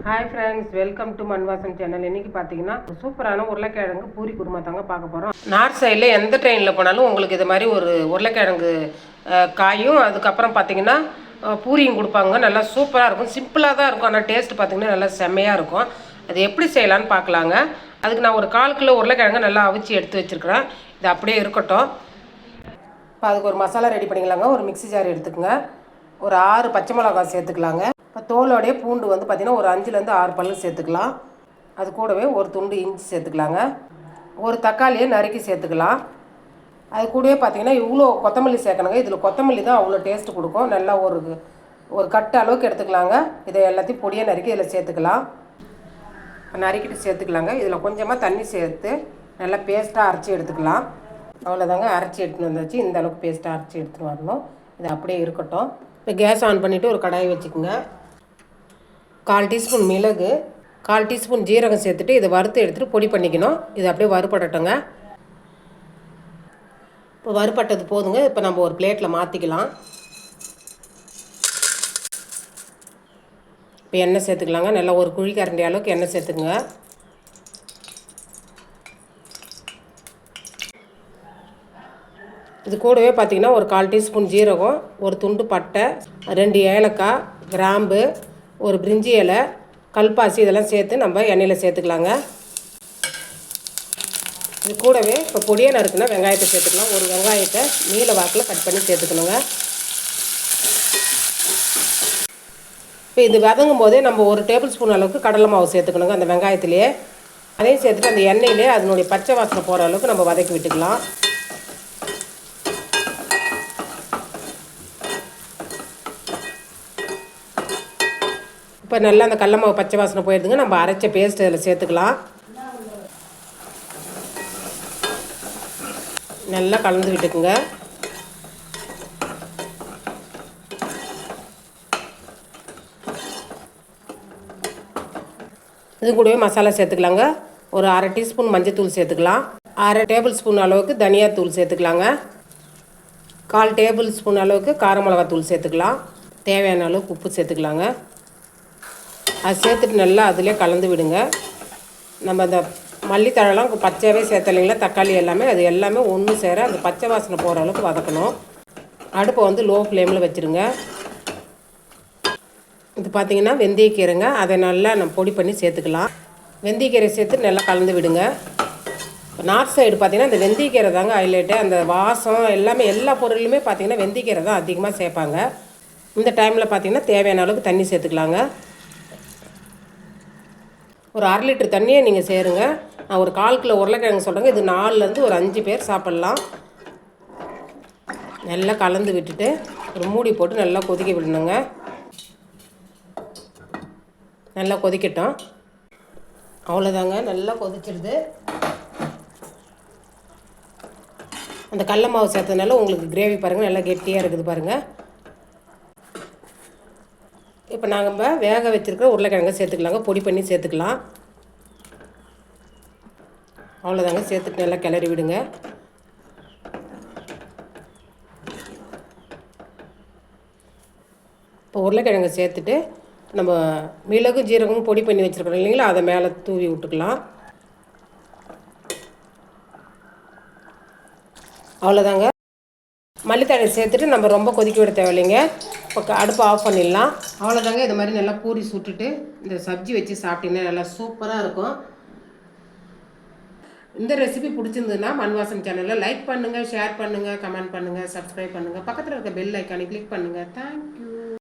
Hi friends, welcome to மண்வாசம் channel. இன்றைக்கி பார்த்தீங்கன்னா சூப்பரான உருளைக்கிழங்கு பூரி குருமா தாங்க பார்க்க போகிறோம். நார்த் சைடில் எந்த ட்ரெயினில் போனாலும் உங்களுக்கு இது மாதிரி ஒரு உருளைக்கிழங்கு காயும் அதுக்கப்புறம் பார்த்தீங்கன்னா பூரியும் கொடுப்பாங்க. நல்லா சூப்பராக இருக்கும். சிம்பிளாக தான் இருக்கும், ஆனால் டேஸ்ட் பார்த்தீங்கன்னா நல்லா செம்மையாக இருக்கும். அது எப்படி செய்யலான்னு பார்க்கலாங்க. அதுக்கு நான் ஒரு 1/4 கிலோ உருளைக்கிழங்கு நல்லா அவிச்சு எடுத்து வச்சுருக்கிறேன். இது அப்படியே இருக்கட்டும். இப்போ அதுக்கு ஒரு மசாலா ரெடி பண்ணிக்கலாங்க. ஒரு மிக்ஸி ஜார் எடுத்துக்கோங்க. ஒரு 6 பச்சை மிளகாய் சேர்த்துக்கலாங்க. இப்போ தோலோடைய பூண்டு வந்து பார்த்திங்கன்னா ஒரு 5லேருந்து 6 பல்லு சேர்த்துக்கலாம். அது கூடவே ஒரு துண்டு இஞ்சி சேர்த்துக்கலாங்க. ஒரு தக்காளியை நறுக்கி சேர்த்துக்கலாம். அது கூடவே பார்த்திங்கன்னா இவ்வளோ கொத்தமல்லி சேர்க்கணுங்க. இதில் கொத்தமல்லி தான் அவ்வளோ டேஸ்ட்டு கொடுக்கும். நல்லா ஒரு கட்டு அளவுக்கு எடுத்துக்கலாங்க. இதை எல்லாத்தையும் பொடியாக நறுக்கி இதில் சேர்த்துக்கலாம். நறுக்கிட்டு சேர்த்துக்கலாங்க. இதில் கொஞ்சமாக தண்ணி சேர்த்து நல்லா பேஸ்ட்டாக அரைச்சி எடுத்துக்கலாம். அவ்வளோதாங்க, அரைச்சி எடுத்துன்னு வந்தாச்சு. இந்த அளவுக்கு பேஸ்ட்டாக அரைச்சி எடுத்துகிட்டு வரணும். இது அப்படியே இருக்கட்டும். இப்போ கேஸ் ஆன் பண்ணிவிட்டு ஒரு கடாயை வச்சுக்கோங்க. 1/4 டீஸ்பூன் மிளகு, 1/4 டீஸ்பூன் ஜீரகம் சேர்த்துட்டு இதை வறுத்து எடுத்துகிட்டு பொடி பண்ணிக்கணும். இது அப்படியே வறுபடட்டுங்க. இப்போ வறுபட்டது போதுங்க. இப்போ நம்ம ஒரு பிளேட்டில் மாற்றிக்கலாம். இப்போ எண்ணெய் சேர்த்துக்கலாங்க. நல்லா ஒரு குழிக்கரண்டி அளவுக்கு எண்ணெய் சேர்த்துக்குங்க. இது கூடவே பார்த்திங்கன்னா ஒரு 1/4 டீஸ்பூன் ஜீரகம், ஒரு துண்டு பட்டை, 2 ஏலக்காய், கிராம்பு, ஒரு பிரிஞ்சி இலை, கல்பாசி இதெல்லாம் சேர்த்து நம்ம எண்ணெயில் சேர்த்துக்கலாங்க. இது கூடவே இப்போ பொடியாக நறுக்குனா வெங்காயத்தை சேர்த்துக்கலாம். ஒரு வெங்காயத்தை நீல வாக்கில் கட் பண்ணி சேர்த்துக்கணுங்க. இப்போ இது வதங்கும் போதே நம்ம ஒரு டேபிள் ஸ்பூன் அளவுக்கு கடலை மாவு சேர்த்துக்கணுங்க அந்த வெங்காயத்துலேயே. அதையும் சேர்த்துட்டு அந்த எண்ணெயிலே அதனுடைய பச்சை வாசனை போகிற அளவுக்கு நம்ம வதக்கி விட்டுக்கலாம். இப்போ நல்லா அந்த கடல மாவு பச்சை வாசனை போயிடுதுங்க. நம்ம அரைச்ச பேஸ்ட் இதில் சேர்த்துக்கலாம். நல்லா கலந்து விட்டுக்குங்க. இது கூடவே மசாலா சேர்த்துக்கலாங்க. ஒரு 1/2 டீஸ்பூன் மஞ்சள் சேர்த்துக்கலாம். 1/2 டேபிள் ஸ்பூன் அளவுக்கு தனியாத்தூள் சேர்த்துக்கலாங்க. 1/4 டேபிள் ஸ்பூன் அளவுக்கு கார மிளகாத்தூள் சேர்த்துக்கலாம். தேவையான அளவுக்கு உப்பு சேர்த்துக்கலாங்க. அது சேர்த்துட்டு நல்லா அதிலே கலந்து விடுங்க. நம்ம அந்த மல்லித்தழலாம் பச்சையாகவே சேர்த்தலைங்களா, தக்காளி எல்லாமே அது எல்லாமே ஒன்று சேர அந்த பச்சை வாசனை போகிற அளவுக்கு வதக்கணும். அடுப்பை வந்து லோ ஃப்ளேமில் வச்சுருங்க. இது பார்த்திங்கன்னா வெந்தயக்கீரைங்க. அதை நல்லா நம்ம பொடி பண்ணி சேர்த்துக்கலாம். வெந்தயக்கீரை சேர்த்து நல்லா கலந்து விடுங்க. நார்த் சைடு பார்த்திங்கன்னா இந்த வெந்தயக்கீரை தாங்க ஹைலைட்டு. அந்த வாசம் எல்லாமே எல்லா பொருளுமே பார்த்திங்கன்னா வெந்தயக்கீரை தான் அதிகமாக சேர்ப்பாங்க. இந்த டைமில் பார்த்திங்கன்னா தேவையான அளவுக்கு தண்ணி சேர்த்துக்கலாங்க. ஒரு 1/2 லிட்டர் தண்ணியை நீங்கள் சேருங்க. நான் ஒரு 1/4 கிலோ உருளைக்கிழங்கு சொல்கிறேங்க. இது 4லேருந்து ஒரு 5 பேர் சாப்பிட்லாம். நல்லா கலந்து விட்டுட்டு ஒரு மூடி போட்டு நல்லா கொதிக்க விடணுங்க. நல்லா கொதிக்கட்டும். அவ்வளோதாங்க, நல்லா கொதிச்சிடுது. அந்த கடல மாவு சேர்த்ததுனால உங்களுக்கு கிரேவி பாருங்கள் நல்லா கெட்டியாக இருக்குது பாருங்கள். இப்போ நாங்கள் வேக வச்சுருக்கிற உருளைக்கிழங்கு சேர்த்துக்கலாங்க. பொடி பண்ணி சேர்த்துக்கலாம். அவ்வளோதாங்க, சேர்த்துட்டு நல்லா கிளறி விடுங்க. இப்போ உருளைக்கிழங்கு சேர்த்துட்டு நம்ம மிளகு ஜீரகமும் பொடி பண்ணி வச்சுருக்கோம் இல்லைங்களா, அதை மேலே தூவி விட்டுக்கலாம். அவ்வளோதாங்க. மல்லித்தழை சேர்த்துட்டு நம்ம ரொம்ப கொதிக்க விட தேவையில்லைங்க. இப்போ அடுப்பு ஆஃப் பண்ணிடலாம். அவ்வளோதாங்க. இது மாதிரி நல்லா பூரி சுட்டுட்டு இந்த சப்ஜி வச்சு சாப்பிட்டீங்கன்னா நல்லா சூப்பராக இருக்கும். இந்த ரெசிபி பிடிச்சிருந்ததுன்னா மண்வாசம் சேனலில் லைக் பண்ணுங்கள், ஷேர் பண்ணுங்கள், கமெண்ட் பண்ணுங்கள், சப்ஸ்கிரைப் பண்ணுங்கள். பக்கத்தில் இருக்க பெல் ஐக்கானை கிளிக் பண்ணுங்கள். தேங்க்யூ.